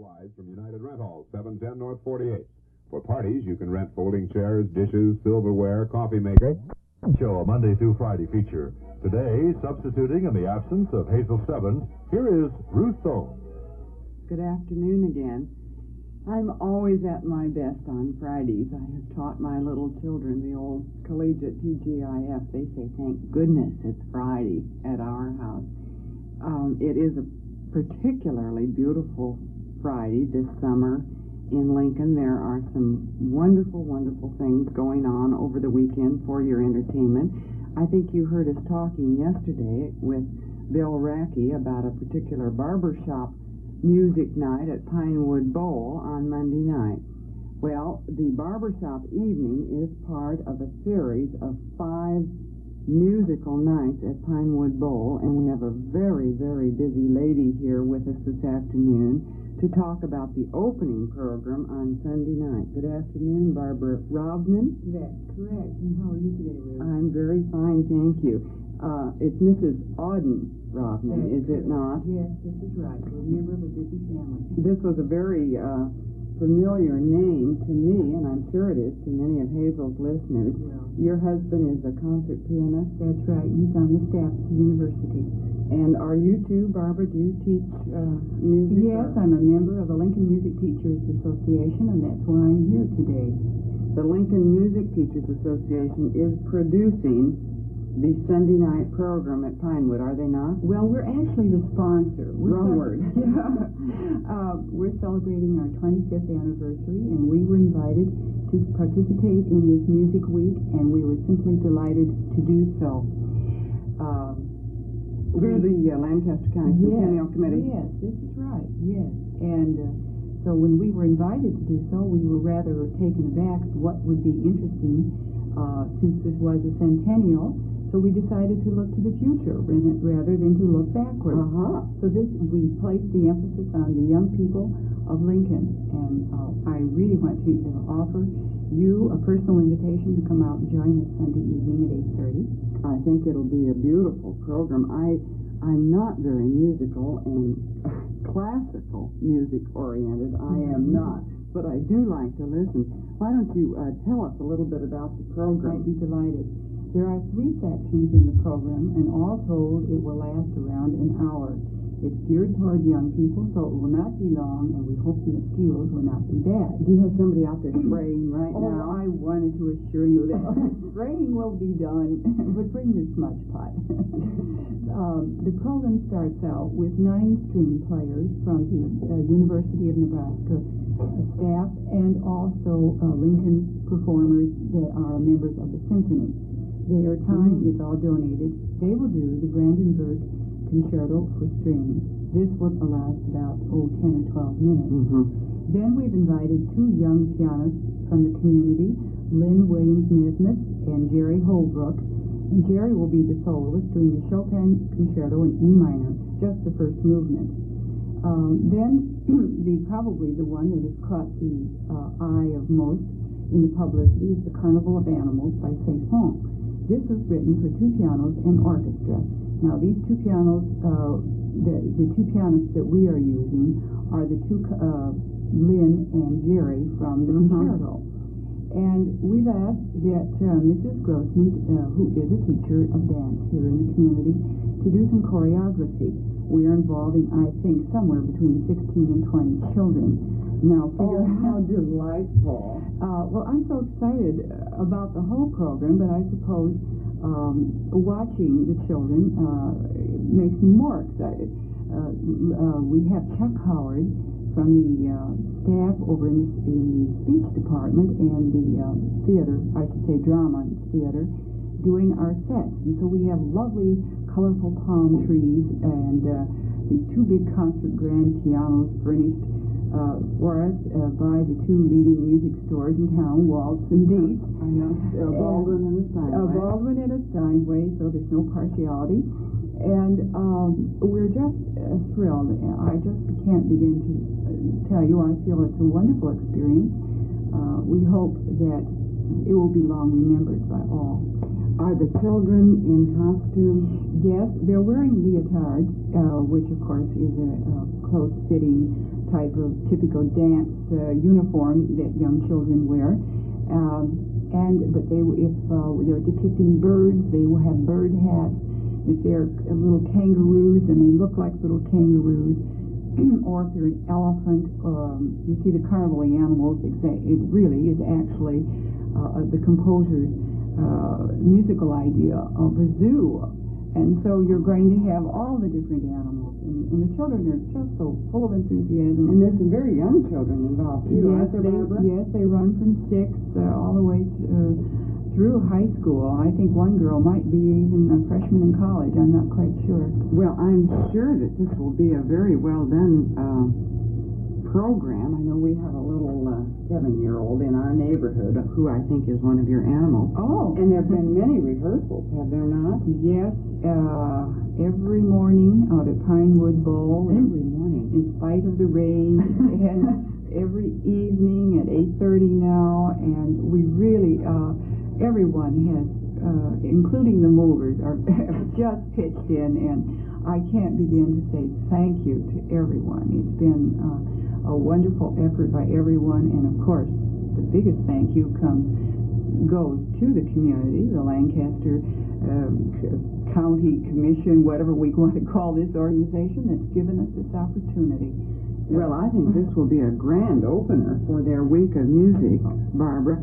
supplies from United Rentals, 710 North 48th. For parties, you can rent folding chairs, dishes, silverware, coffee maker. Show, a Monday through Friday feature. Today, substituting in the absence of Hazel Stebbins, here is Ruth Thone. Good afternoon again. I'm always at my best on Fridays. I have taught my little children the old collegiate TGIF. They say, thank goodness it's Friday at our house. It is a particularly beautiful Friday this summer in Lincoln. There are some wonderful, wonderful things going on over the weekend for your entertainment. I think you heard us talking yesterday with Bill Rackey about a particular barbershop music night at Pinewood Bowl on Monday night. Well, the barbershop evening is part of a series of 5 musical nights at Pinewood Bowl, and we have a very, very busy lady here with us this afternoon to talk about the opening program on Sunday night. Good afternoon, Barbara Robnan. That's correct. And how are you today, Ruth? I'm very fine, thank you. It's Mrs. Auden Robnan, is it not? Yes, this is right. We're a member of a busy family. This was a very familiar name to me, and I'm sure it is to many of Hazel's listeners. Well, your husband is a concert pianist? That's right. He's on the staff at the university. And are you too, Barbara? Do you teach music? Yes, I'm a member of the Lincoln Music Teachers Association, and that's why I'm here today. The Lincoln Music Teachers Association is producing the Sunday night program at Pinewood, are they not? Well, we're actually the sponsor. Wrong word. We're celebrating our 25th anniversary, and we were invited to participate in this music week, and we were simply delighted to do so. Through the Lancaster County Centennial Committee? Yes, this is right, yes. And so when we were invited to do so, we were rather taken aback at what would be interesting since this was a centennial. So we decided to look to the future rather than to look backward. So we placed the emphasis on the young people of Lincoln, and I really want to offer you a personal invitation to come out and join us Sunday evening at 8:30. I think it'll be a beautiful program. I'm not very musical and classical music oriented. I am not, but I do like to listen. Why don't you tell us a little bit about the program? I'd be delighted. There are 3 sections in the program, and all told, it will last around an hour. It's geared toward young people, so it will not be long, and we hope the mosquitoes will not be bad. Do you have somebody out there spraying right now? I wanted to assure you that spraying will be done, but bring your smudge pot. The program starts out with 9 string players from the University of Nebraska staff, and also Lincoln performers that are members of the symphony. Their time is all donated. They will do the Brandenburg Concerto for strings. This will last about 10 or 12 minutes. Then we've invited 2 young pianists from the community, Lynn Williams-Nesmith and Jerry Holbrook. And Jerry will be the soloist doing the Chopin Concerto in E minor, just the first movement. Then probably the one that has caught the eye of most in the publicity is the Carnival of Animals by Saint-Saëns. This was written for 2 pianos and orchestra. Now, these 2 pianos, the 2 pianists that we are using are the 2 Lynn and Jerry from the concerto. And we've asked that Mrs. Grossman, who is a teacher of dance here in the community, to do some choreography. We are involving, I think, somewhere between 16 and 20 children. Now, figure how delightful. Well, I'm so excited about the whole program, but I suppose watching the children makes me more excited. We have Chuck Howard from the staff over in the speech department and the theater, I should say drama theater, doing our sets. And so we have lovely, colorful palm trees and these 2 big concert grand pianos furnished for us by the 2 leading music stores in town, Waltz and Dietz. I know, Baldwin and a Steinway. Baldwin and a Steinway, so there's no partiality. And we're just thrilled. I just can't begin to tell you. I feel it's a wonderful experience. We hope that it will be long remembered by all. Are the children in costume? Yes, they're wearing leotards, which of course is a close-fitting type of typical dance uniform that young children wear. But if they're depicting birds, they will have bird hats. If they're little kangaroos, and they look like little kangaroos, or if they're an elephant, you see the carnival animals. It really is actually the composer's musical idea of a zoo. And so you're going to have all the different animals, and the children are just so full of enthusiasm. And there's some very young children involved too, aren't there, Barbara? Yes, they run from 6 all the way through high school. I think one girl might be even a freshman in college. I'm not quite sure. Well, I'm sure that this will be a very well done program. I know we have a little 7-year-old in our neighborhood who I think is one of your animals. Oh. And there have been many rehearsals, have there not? Yes, every morning out at Pinewood Bowl. Every morning. In spite of the rain. And every evening at 8:30 now. And we really, everyone has, including the movers, are just pitched in. And I can't begin to say thank you to everyone. It's been a wonderful effort by everyone, and of course, the biggest thank you goes to the community, the Lancaster County Commission, whatever we want to call this organization that's given us this opportunity. Well, I think this will be a grand opener for their week of music, Barbara.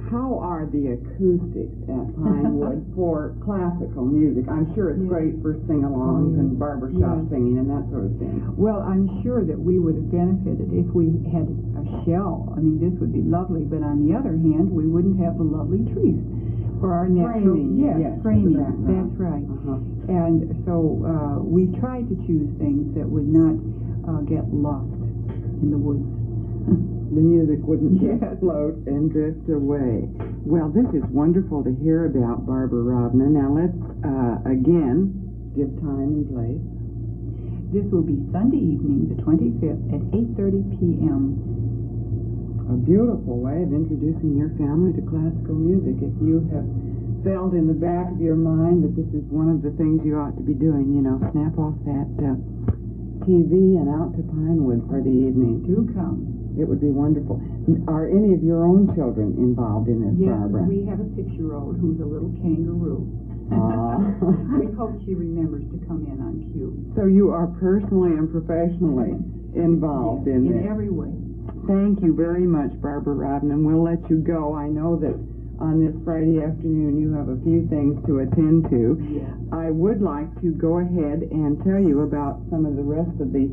How are the acoustics at Pinewood for classical music? I'm sure it's great for sing-alongs and barbershop singing and that sort of thing. Well, I'm sure that we would have benefited if we had a shell. I mean, this would be lovely, but on the other hand, we wouldn't have the lovely trees for our natural framing. That's right. And so we tried to choose things that would not get lost in the woods. The music wouldn't float and drift away. Well, this is wonderful to hear about, Barbara Robna. Now let's again give time and place. This will be Sunday evening, the 25th at 8:30 p.m. A beautiful way of introducing your family to classical music. If you have felt in the back of your mind that this is one of the things you ought to be doing, snap off that TV and out to Pinewood for the evening. Do come. It would be wonderful. Are any of your own children involved in this, Barbara? Yes, we have a 6-year-old who's a little kangaroo. We hope she remembers to come in on cue. So you are personally and professionally involved in this? In every way. Thank you very much, Barbara Robin, and we'll let you go. I know that on this Friday afternoon you have a few things to attend to. Yes. I would like to go ahead and tell you about some of the rest of the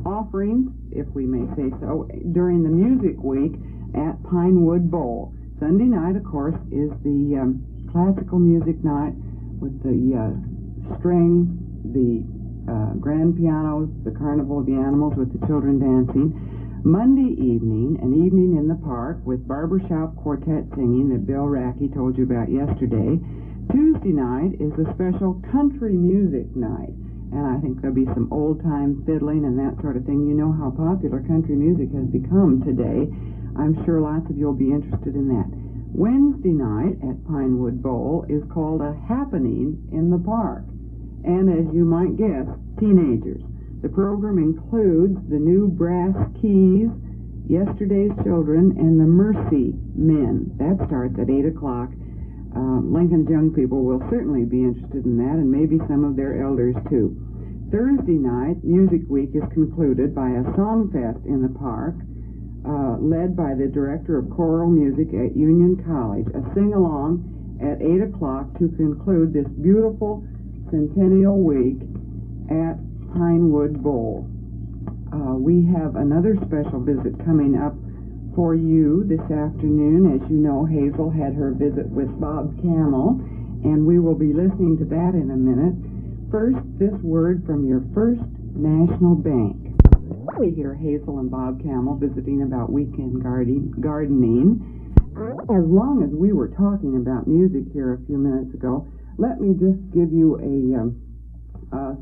offerings, if we may say so, during the music week at Pinewood Bowl. Sunday night, of course, is the classical music night with the string, the grand pianos, the carnival of the animals with the children dancing. Monday evening, an evening in the park with barbershop quartet singing that Bill Rackey told you about yesterday. Tuesday night is a special country music night, and I think there'll be some old-time fiddling and that sort of thing. You know how popular country music has become today. I'm sure lots of you will be interested in that. Wednesday night at Pinewood Bowl is called a happening in the park, and as you might guess, teenagers. The program includes the new Brass Keys, Yesterday's Children, and the Mercy Men. That starts at 8 o'clock. Lincoln's young people will certainly be interested in that, and maybe some of their elders, too. Thursday night, Music Week is concluded by a song fest in the park, led by the director of choral music at Union College. A sing-along at 8 o'clock to conclude this beautiful centennial week at Pinewood Bowl. We have another special visit coming up for you this afternoon. As you know, Hazel had her visit with Bob Camel, and we will be listening to that in a minute. First, this word from your First National Bank. We hear Hazel and Bob Camel visiting about weekend gardening. As long as we were talking about music here a few minutes ago, let me just give you a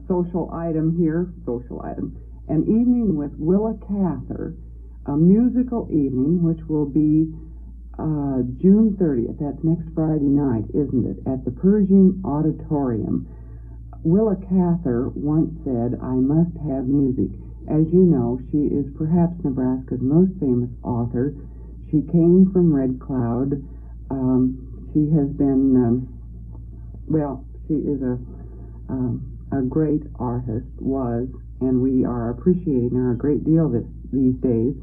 social item here, an evening with Willa Cather, a musical evening which will be June 30th. That's next Friday night, isn't it? At the Pershing Auditorium. Willa Cather once said, "I must have music." As you know, she is perhaps Nebraska's most famous author. She came from Red Cloud. She has been, she is a great artist, and we are appreciating her a great deal these days.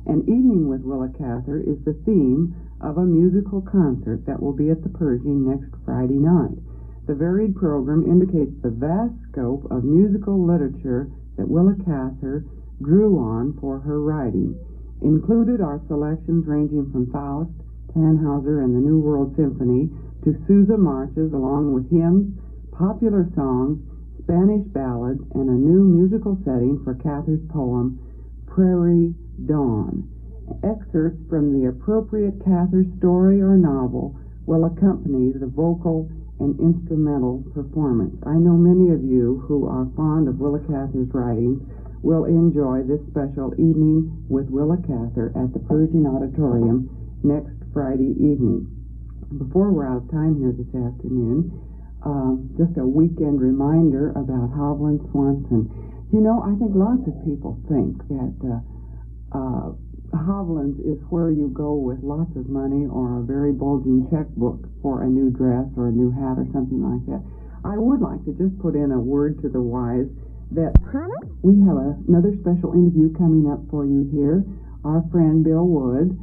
An Evening with Willa Cather is the theme of a musical concert that will be at the Pershing next Friday night. The varied program indicates the vast scope of musical literature that Willa Cather drew on for her writing. Included are selections ranging from Faust, Tannhauser, and the New World Symphony to Sousa marches, along with hymns, popular songs, Spanish ballads, and a new musical setting for Cather's poem, Prairie Dawn. Excerpts from the appropriate Cather story or novel will accompany the vocal and instrumental performance. I know many of you who are fond of Willa Cather's writings will enjoy this special Evening with Willa Cather at the Pershing Auditorium next Friday evening. Before we're out of time here this afternoon, just a weekend reminder about Hovland Swanson. You know, I think lots of people think that Hovland's is where you go with lots of money or a very bulging checkbook for a new dress or a new hat or something like that. I would like to just put in a word to the wise that we have another special interview coming up for you here. Our friend Bill Wood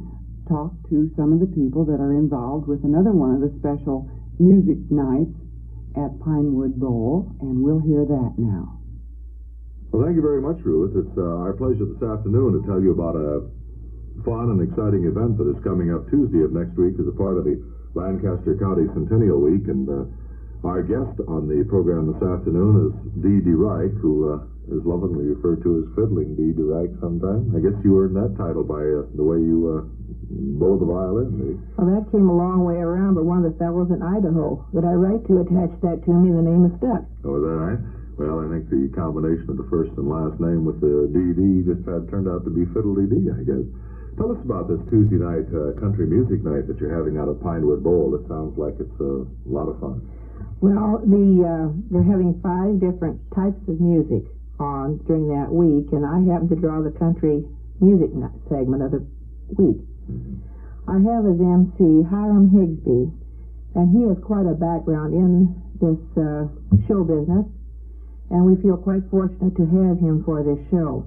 talked to some of the people that are involved with another one of the special music nights at Pinewood Bowl, and we'll hear that now. Well, thank you very much, Ruth. It's our pleasure this afternoon to tell you about a fun and exciting event that is coming up Tuesday of next week as a part of the Lancaster County Centennial Week. And our guest on the program this afternoon is DeRyke, who is lovingly referred to as Fiddlin Dee DeRyke sometimes. I guess you earned that title by the way you bow the violin. Well, that came a long way around, but one of the fellows in Idaho that I write to attached that to me, and the name is stuck. Oh, is that right? Well, I think the combination of the first and last name with the D.D. just turned out to be Fiddle Dee, I guess. Tell us about this Tuesday night country music night that you're having out at Pinewood Bowl. It sounds like it's a lot of fun. Well, they're having 5 different types of music on during that week, and I happen to draw the country music segment of the week. Mm-hmm. I have as MC Hiram Higsby, and he has quite a background in this show business, and we feel quite fortunate to have him for this show.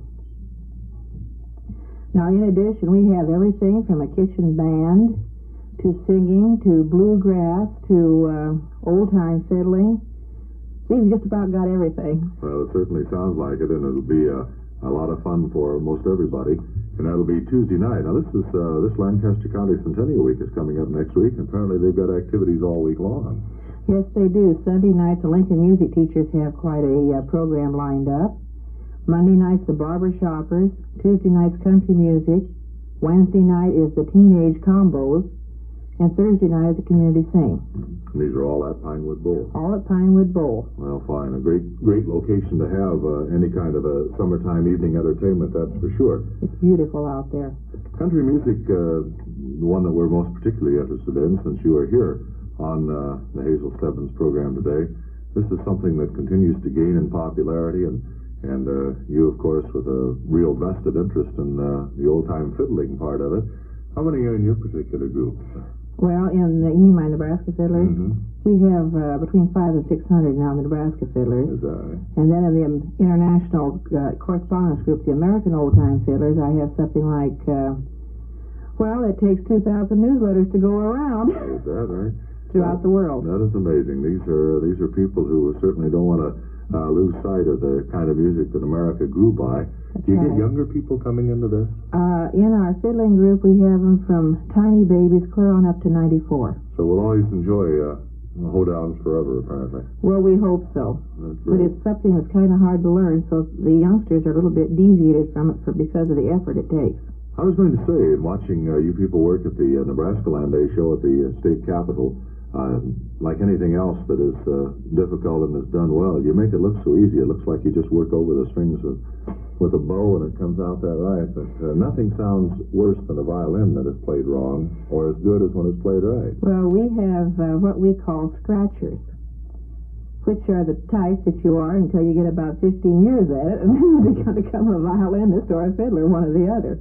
Now, in addition, we have everything from a kitchen band to singing to bluegrass to old-time fiddling. We've just about got everything. Well, it certainly sounds like it, and it'll be a lot of fun for most everybody. And that'll be Tuesday night. Now, this Lancaster County Centennial Week is coming up next week, and apparently they've got activities all week long. Yes, they do. Sunday nights, the Lincoln music teachers have quite a program lined up. Monday night's the Barber Shoppers. Tuesday night's country music. Wednesday night is the Teenage Combos. And Thursday night is the Community Sing. And these are all at Pinewood Bowl? All at Pinewood Bowl. Well, fine. A great location to have any kind of a summertime evening entertainment, that's for sure. It's beautiful out there. Country music, the one that we're most particularly interested in, since you are here on the Hazel Stebbins program today, this is something that continues to gain in popularity, and you, of course, with a real vested interest in the old-time fiddling part of it. How many are in your particular group? Well, you mean my Nebraska fiddlers? Mm-hmm. We have between 500 and 600 now Nebraska fiddlers. Is that right? And then in the international correspondence group, the American old-time fiddlers, I have something like, it takes 2,000 newsletters to go around. Is that right? Throughout the world. That is amazing. These are people who certainly don't want to lose sight of the kind of music that America grew by. Do you get younger people coming into this? In our fiddling group, we have them from tiny babies clear on up to 94. So we'll always enjoy hoedowns forever, apparently. Well, we hope so. But it's something that's kind of hard to learn, so the youngsters are a little bit deviated from it because of the effort it takes. I was going to say, in watching you people work at the Nebraska Land Day show at the state capitol, like anything else that is difficult and is done well, you make it look so easy. It looks like you just work over the strings of with a bow and it comes out that right. But nothing sounds worse than a violin that is played wrong or as good as when it's played right. Well, we have what we call scratchers, which are the type that you are until you get about 15 years at it, and then you become a violinist or a fiddler, one or the other.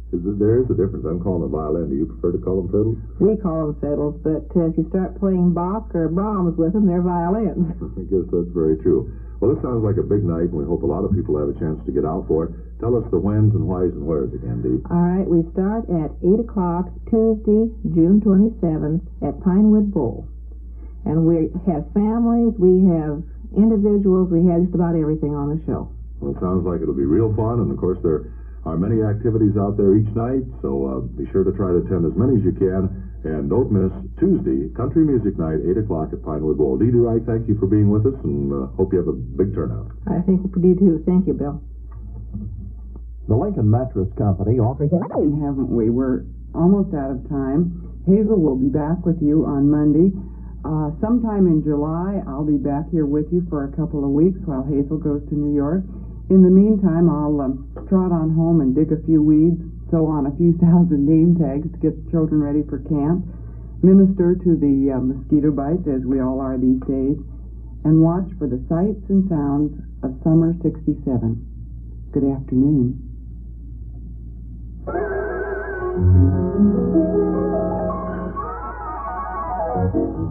There is a difference. I'm calling them violin. Do you prefer to call them fiddles? We call them fiddles, but if you start playing Bach or Brahms with them, they're violins. I guess that's very true. Well, this sounds like a big night, and we hope a lot of people have a chance to get out for it. Tell us the whens and whys and wheres again, Dee. All right, we start at 8 o'clock Tuesday, June 27th at Pinewood Bowl. And we have families, we have individuals, we have just about everything on the show. Well, it sounds like it'll be real fun, and of course there are many activities out there each night, so be sure to try to attend as many as you can. And don't miss Tuesday, Country Music Night, 8 o'clock at Pinewood Bowl. Dee DeRyke, thank you for being with us, and hope you have a big turnout. I think we do too. Thank you, Bill. The Lincoln Mattress Company offers... Haven't we? We're almost out of time. Hazel will be back with you on Monday. Sometime in July, I'll be back here with you for a couple of weeks while Hazel goes to New York. In the meantime, I'll trot on home and dig a few weeds, sew on a few thousand name tags to get the children ready for camp, minister to the mosquito bites, as we all are these days, and watch for the sights and sounds of summer '67. Good afternoon.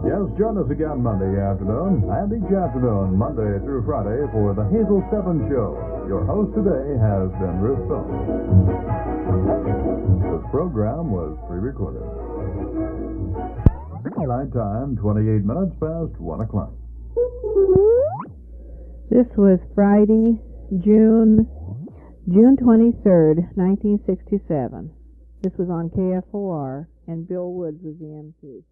Yes, join us again Monday afternoon and each afternoon, Monday through Friday, for the Hazel 7 Show. Your host today has been Ruth Phillips. This program was pre-recorded. Daylight time, 28 minutes past 1 o'clock. This was Friday, June 23rd, 1967. This was on KFOR, and Bill Woods was the MC.